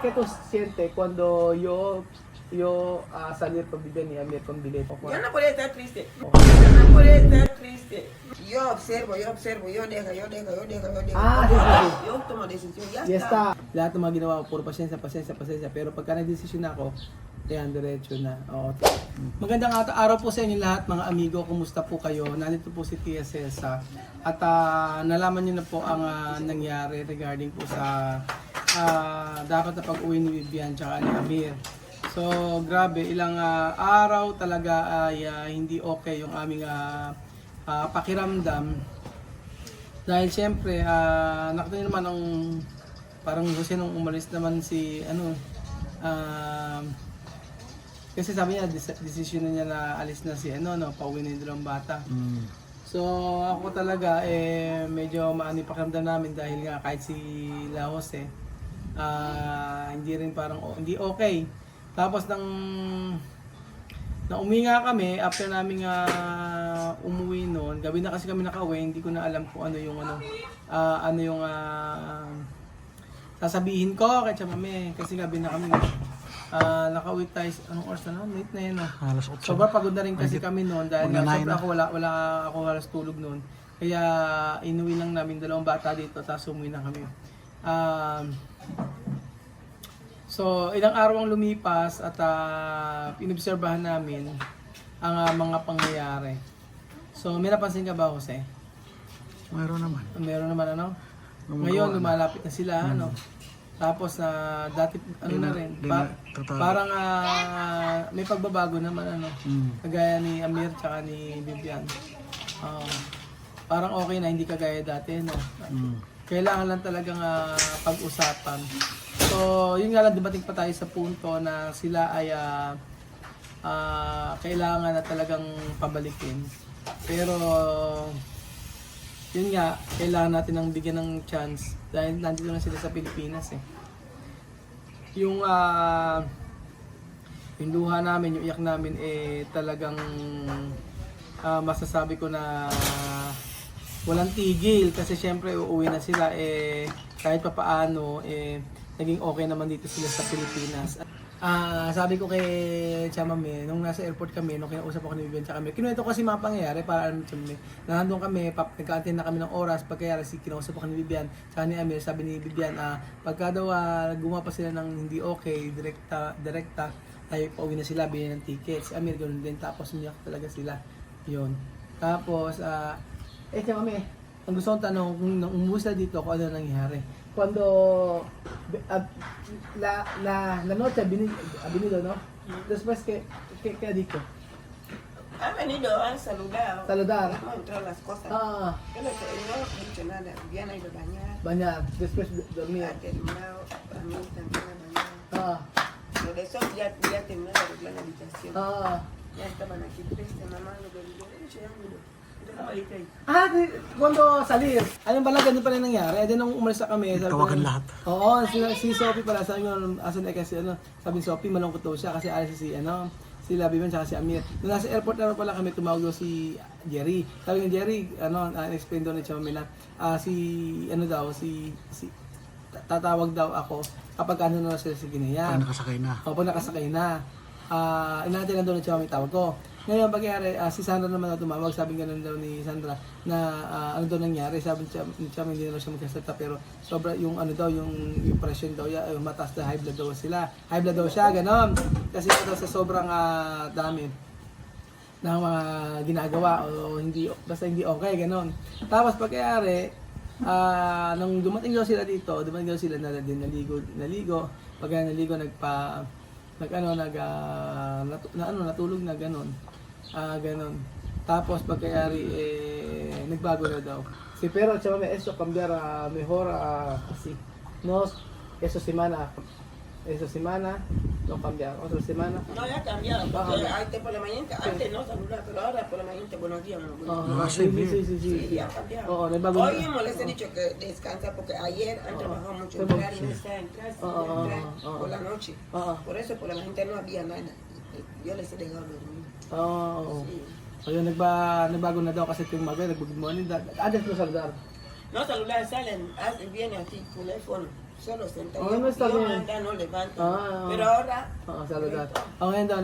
¿qué tú sientes cuando yo salir con Vivian y Amir con Billy? Yo no podía estar triste. Yo no podía estar triste. Yo observo, yo dejo. Yo tomo decisión, ya Ya está. está. Lahat ng mga ginawa ko, puro pasensya. Pero pagka nag-desisyon na ako, yan, diretso na. Oo. Magandang araw po sa inyo lahat, mga amigo. Kumusta po kayo? Nandito po si Tia Cesa. At nalaman niyo na po ang nangyari regarding po sa dapat na pag-uwi ni Vivian tsaka ni Amir. So, grabe, ilang araw talaga ay hindi okay yung aming pakiramdam. Dahil siyempre, nakita niyo naman ang parang kasi nung umalis naman si kasi sabi niya decision na niya na alis na si pauwi na yung dalawang bata. So ako talaga medyo maani pakiramdam namin dahil nga kahit si Laos hindi rin parang hindi okay. Tapos nang umuwi nga kami after namin umuwi noon, gabi na kasi kami nakauwi, hindi ko na alam kung ano yung sasabihin ko kay Chamame kasi gabi na kami nakauwi tayo, anong oras na? Late na yun. Alas 8. Sobrang pagod na rin kasi kami noon dahil sobrang ako wala ako halos tulog noon. Kaya inuwi lang namin dalawang bata dito tapos umuwi na kami. So ilang araw ang lumipas at inobserbahan namin ang mga pangyayari. So may napansin ka ba, Jose? Meron naman. Meron naman Ngayon lumalapit na sila Tapos dati na rin parang may pagbabago naman kagaya ni Amir tsaka ni Vivian. Parang okay na, hindi kagaya dati Kailangan lang talagang pag-usapan. So yun nga lang, dumating pa tayo sa punto na sila ay kailangan na talagang pabalikin. Pero yun nga, kailangan natin ng bigyan ng chance dahil nandito na sila sa Pilipinas Yung luha namin, yung iyak namin talagang masasabi ko na walang tigil kasi syempre uuwi na sila kahit papaano naging okay naman dito sila sa Pilipinas. Sabi ko kay Chamame, nung nasa airport kami, nung kinausap ako ni Vivian tsaka kami, kinuwento ko kasi mga pangyayari para alam Chamame, nandun kami, nagka-attend na kami ng oras, pagkayari kinausap ako ni Vivian tsaka ni Amir, sabi ni Vivian, pagka daw gumawa pa sila ng hindi okay, direkta, ay pauwi na sila, bilhin ng tickets. Si Amir ganoon din, tapos umiyak talaga sila. Yun. Tapos, Chamame, ang gusto kong tanong, kung umuwi sila dito, kung ano nangyari? Cuando la noche ha venido, ¿no? Después, ¿qué ha dicho? Ha venido a saludar. Saludar. No entró las cosas. Yo no he dicho nada. Viene a ir a bañar. Bañar, después dormir. Ha terminado, para mí también a bañar. Lo de eso ya terminó de arreglar la habitación. Ya estaban aquí tres de mamá, lo que yo le dije, Cuando salir, ayun pala, ganun pala nangyari. Then nung umalis na kami, sabi Tawagan ko, lahat. Oo, si Sophie pala, sabi ko, asan kasi sabi ni Sophie, malungkot daw siya kasi alis si Vivian tsaka si Amir. Nung nasa airport na pala kami, tumawag daw si Jerry. Sabi ni Jerry, explain daw ni Chamame na, tatawag daw ako kapag na sila sa Guinea. Pag nakasakay na. Pag nakasakay na. Inaantay lang daw ni Chamame tawag ko. Ngayon, pagyari, si Sandra naman na tumawag, sabi ganun daw ni Sandra na ano daw nangyari, sabi niya hindi naman siya magkasalita pero sobra yung yung impression daw, mataas na high blood daw sila. High blood daw siya, gano'n. Kasi daw sa sobrang dami ng mga ginagawa o basta hindi okay, gano'n. Tapos pagyari, nung dumating daw sila dito, naligo, pagka naligo, natulog na gano'n. Ganon. Tapos pagkayari nagbago na daw. Si pero Chamame, eso cambiar mejor así. No, esa semana no cambiar, otra semana. No, ya cambiaron, porque antes por la mañana, antes no saludar, pero ahora por la mañana buenos días. Sí, ya cambiaron. Hoy les he dicho que descansa porque ayer han trabajado mucho, no está en clase, por la noche. Por eso por la mañana no había nada. Yo les he dejado dormir. So yun, nagbago na daw kasi tuwing mag-good morning. Antes no saludar. No saludar, salen, viene así, teléfono. Solo sentado. Oh, no está Yo bien. anda, no levanto. Ah. Pero ahora, Oo, saludar. Ako ngayon daw,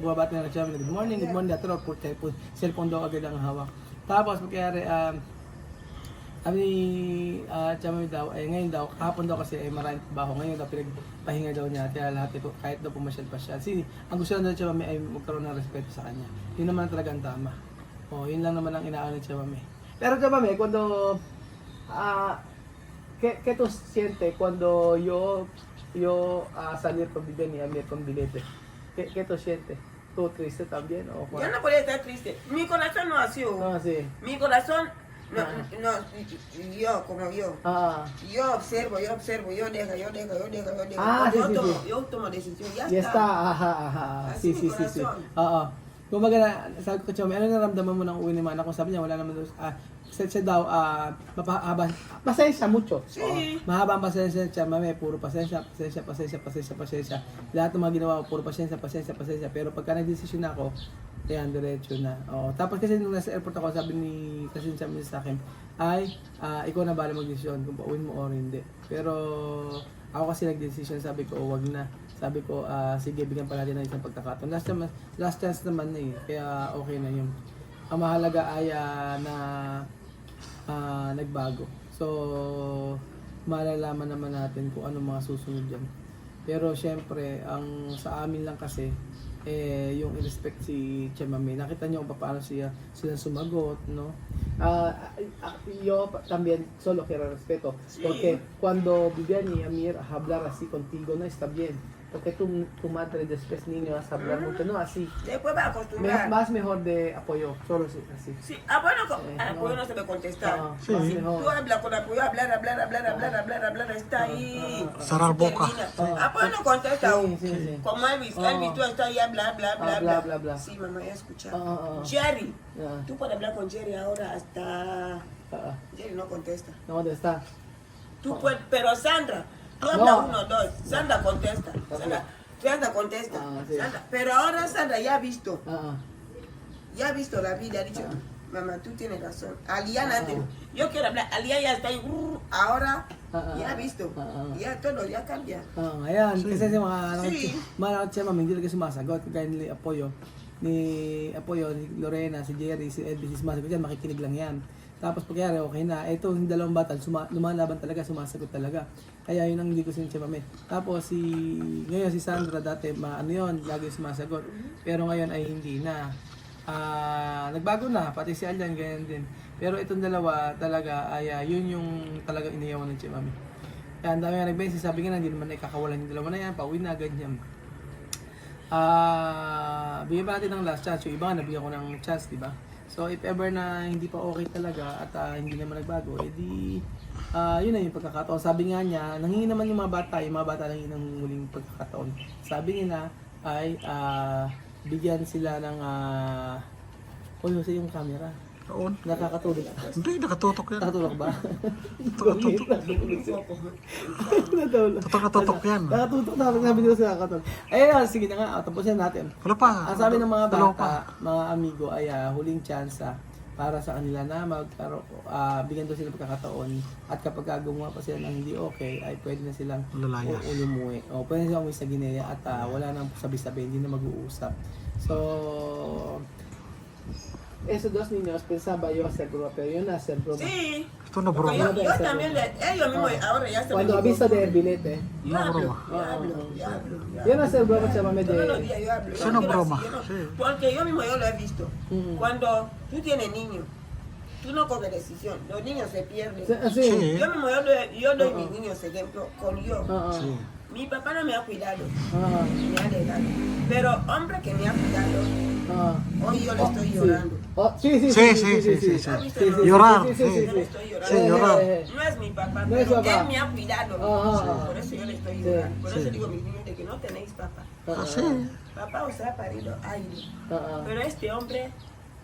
bumabati na nagsabi na good morning, pero po, cellphone daw agad ang hawak. Tapos, magyari, sabi ni Chamami daw, ngayon daw, kahapon daw kasi maraming trabaho. Ngayon daw, pinagpahinga daw niya, kaya lahat ito, kahit daw pumasyal pa siya. Ang gusto lang daw ni Chamami ay magkaroon ng respeto sa kanya. Yun naman talaga ang tama. Yun lang naman ang inaano ni Chamami. Pero Chamami, cuando, ¿qué tú sientes cuando yo salir con Vivian y Amir con Bilete? ¿Qué tú sientes? ¿Tú triste también? O yo no podía estar triste. Mi corazón no ha sido. No, sí. Mi corazón, no, yo como yo. Yo observo, yo dejo. Ah, Cuando sí, sí. yo tomo decisión, ya Ya está. está, ajá. Así Sí. mi corazón. Oo. Kumbaga, sabi ko, Chome, ano naramdaman mo nang uwi ni Mana? Kung sabi niya, wala naman doon, siya daw, pasensya mucho. Sí. Mahaba ang pasensya siya, mami, puro pasensya. Lahat ng mga ginawa ko, puro pasensya. Pero pagka nag-desisyon ako, yan, diretso na. Tapos kasi nung nasa airport ako, sabi ni sa akin, ikaw na bala mag-desisyon kung pauwin mo o hindi. Pero ako kasi nag-desisyon, sabi ko, wag na. Sabi ko, sige, bigyan pa natin ng isang pagkakataon. Last chance naman na kaya okay na yun. Ang mahalaga ay na nagbago. So, malalaman naman natin kung ano mga susunod dyan. Pero syempre, ang sa amin lang kasi, yung i-respect si Chamami. Nakita niyo kung paano sila sumagot, no? Yo también solo quiero respeto. Porque cuando Vivian y Amir hablar así contigo, no está bien. Porque tu madre después niño vas a hablar mucho, no así. Después va a acostumbrar. Más mejor de apoyo, solo así. Sí, bueno, apoyo no se me contesta. Sí. Si tú hablas con apoyo, hablar, está ahí. Cerrar boca. Apoyo no contesta. Sí. Como Elvis, tú estás ahí, Bla. Sí, mamá, ya escucha. Jerry. Jerry, tú puedes hablar con Jerry ahora hasta... Jerry no contesta. No, ¿dónde está? Tú puedes, pero Sandra, tú hablas 1, 2, Sandra contesta. Sandra contesta. Sí. Sandra, pero ahora Sandra ya ha visto. Ah. Ya ha visto la vida, ha dicho, mamá, tú tienes razón. Aliana, yo quiero hablar, Aliana ya está ahí, ahora ya ha visto, ya todo, ya cambia. Ayan, kasi si Sí. mga siya mami, hindi talaga sumasagot. Kaya ni Apoyo, ni Lorena, si Jerry, si Edwin, si sumasagot yan, makikinig lang yan. Tapos pagyari, okay na. Ito, yung dalawang bata, lumalaban talaga, sumasagot talaga. Kaya yun ang hindi ko siya mami. Tapos ngayon si Sandra dati, lagi sumasagot. Pero ngayon ay hindi na. Nagbago na, pati si Aljan, ganyan din. Pero itong dalawa talaga, yun yung talaga iniyawan ng Chimami. Kaya ang dami nga nag-message, sabi nga na, hindi naman ikakawalan yung dalawa na yan, pauwi na, ganyan. Bigyan pa natin ng last chance. Yung iba nga, nabigyan ko ng chance, di ba? So, if ever na hindi pa okay talaga at hindi naman nagbago, edi yun na yung pagkakataon. Sabi nga niya, nanghingi naman yung mga bata nanghingi ng muling pagkakataon. Sabi niya ay bigyan sila ng sa yung camera. Doon. Nakakatulog. Hindi, nakatutok yan. Nakatulog ba? Tutok yan. Nakatutok na. Sabi nila sa nakatulog. Ayun, sige na nga. Tapusin natin. Wala pa. Ang sabi ng mga Dalawa bata, mga amigo, ay huling chance para sa kanila na bigyan daw sila pagkakataon. At kapag gumawa pa sila ng hindi okay, ay pwede na silang Lalayas. umuwi. O pwede na silang umuwi sa Guinea at wala nang sabi-sabi, hindi na mag-uusap. So, esos dos niños pensaba yo hacer broma, pero yo no hacer broma. Sí. Ito na Porque broma. yo también, ellos mismos ahora ya se Cuando ha visto de Bilete, Yo hablo. yo no hacer broma, se llama Todos los de... días yo hablo. Eso no es Yo broma, así, yo no- sí. Porque yo mismo yo lo he visto. Mm. Cuando tú tienes niños, tú no coges decisión. Los niños se pierden. Sí. Sí. Yo mismo yo doy mis niños ejemplo con yo. Sí. Mi papá no me ha cuidado, Ah, me ha dejado. Pero hombre que me ha cuidado, hoy yo le estoy llorando. Sí. Sí. ¿Has visto, no? Llorar, Sí. sí. Yo le estoy llorando. Sí, llorar. No es mi papá, No es pero papá. él me ha cuidado. Ajá. Por eso yo le estoy Sí, llorando. Por eso sí. digo a mis niños de que no tenéis papá. Así. Papá os ha parido aire. Pero este hombre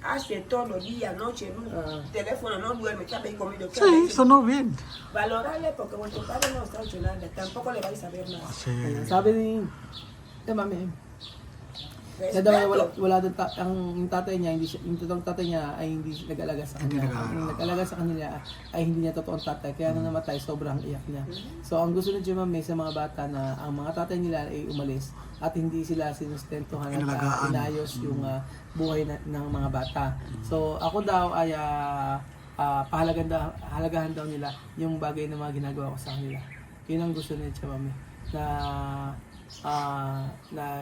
hace todos los días, noche, luz, teléfono, no duerme, está bien comido. ¿qué Sí, hace? sonó bien. Valorarle porque vuestro padre no os ha hecho nada, tampoco le vais a ver nada. Sí. Sabi ni mami, Kaya daw wala doon yung tatay niya, yung totoong tatay niya ay hindi nag-alaga sa kanya. Ang nag-alaga sa kanila ay hindi niya totoong tatay. Kaya nung namatay, sobrang iyak niya. So ang gusto ni Jemame sa mga bata na ang mga tatay nila ay umalis at hindi sila sinustentuhan at inayos yung buhay ng mga bata. So ako daw ay pahalagahan daw nila yung bagay na mga ginagawa ko sa kanila. Yun ang gusto ni Jemame na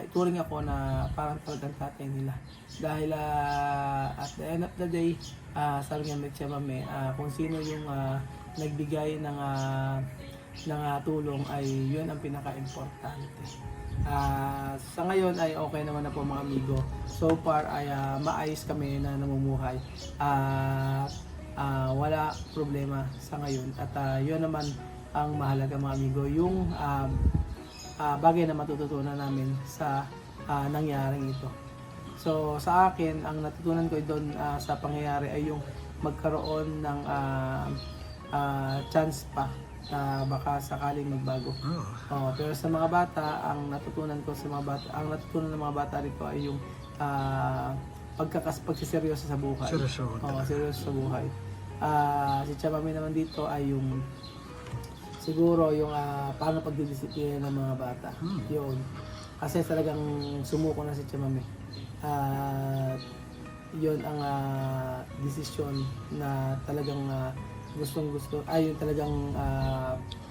ituring ako na parang talagang tatay nila. Dahil at the end of the day, sabi nga ni Jemame, kung sino yung nagbigay ng tulong ay yun ang pinaka-importante. Sa ngayon ay okay naman na po mga amigo. So far ay maayos kami na namumuhay. Wala problema sa ngayon. At yun naman ang mahalaga mga amigo. Yung bagay na matututunan namin sa nangyaring ito. So sa akin, ang natutunan ko doon sa pangyayari ay yung magkaroon ng chance pa na baka sakaling magbago. Pero sa mga bata, ang natutunan ng mga bata rito ay yung pagsiseryoso sa buhay. Seryoso sa buhay. Si Jemame naman dito ay yung siguro yung paano pagdidisiplina ng mga bata. Yun. Kasi talagang sumuko na si Jemame. Yun ang desisyon na talagang gustong-gusto. Yun talagang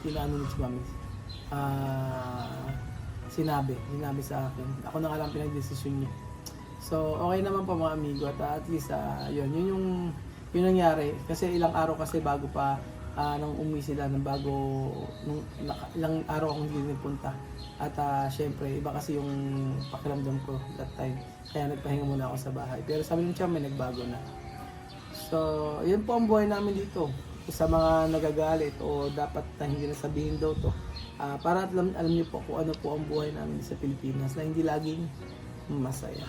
inaano ni Jemame. Sinabi sa akin. Ako na nga lang pinag-desisyon niya. So, okay naman po mga amigo. At least, yun nangyari. Kasi ilang araw kasi bago pa nang umuwi sila ng ilang araw akong hindi nagpunta. At syempre, iba kasi yung pakiramdam ko that time. Kaya nagpahinga muna ako sa bahay. Pero sabi ng Jemame, nagbago na. So, yun po ang buhay namin dito. Sa mga nagagalit o dapat na hindi na sabihin daw to. Para alam niyo po kung ano po ang buhay namin sa Pilipinas na hindi laging masaya.